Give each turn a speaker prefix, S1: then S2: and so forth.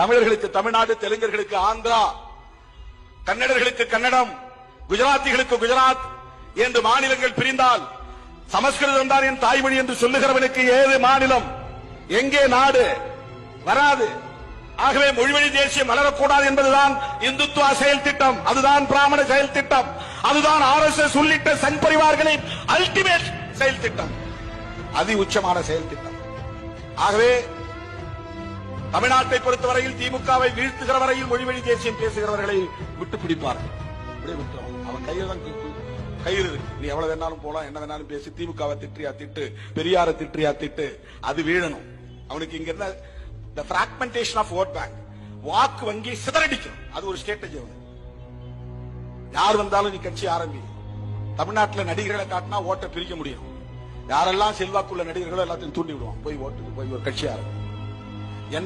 S1: தமிழர்களுக்கு தமிழ்நாடு, தெலுங்கர்களுக்கு ஆந்திரா, கன்னடர்களுக்கு கன்னடம், குஜராத்திகளுக்கு குஜராத் என்று மாநிலங்கள் பிரிந்தால் சமஸ்கிருதம் தான் என் தாய்மொழி என்று சொல்லுகிறவனுக்கு ஏது மாநிலம், எங்கே நாடு? வராது. ஆகவே மொழிவழி தேசியம் வளரக்கூடாது என்பதுதான் இந்துத்துவ செயல் திட்டம், அதுதான் பிராமண செயல் திட்டம், அதுதான் RSS உள்ளிட்ட சங் பரிவார்களின் அல்டிமேட் செயல் திட்டம், அதி உச்சமான செயல் திட்டம். ஆகவே தமிழ்நாட்டை பொறுத்தவரையில் திமுகவை வீழ்த்துகிற வரையில் மொழிவழி தேசியம் பேசுகிறவர்களை விட்டு பிடிப்பார்கள். அவன் கையில் தான் கயிறு இருக்கு. நீ எவ்வளவு வேணாலும் போலாம், என்ன வேணாலும் பேசி, திமுகவை திட்டியா திட்டு, பெரியார திட்டியா திட்டு, அது வீழணும். அவனுக்கு இங்க இருந்த the fragmentation of vote bank, வாக்கு வங்கி சிதறடிக்கும், அது ஒரு ஸ்ட்ராட்டஜி. அவன் யார் வந்தாலும் நீ கட்சி ஆரம்பி. தமிழ்நாட்டில் நடிகர்களை காட்டினா ஓட்டை பிரிக்க முடியும். யாரெல்லாம் செல்வாக்குள்ள நடிகர்களோ எல்லாத்தையும் தூண்டி விடுவான், போய் ஓட்டு போய் ஒரு கட்சி ஆரம்பி.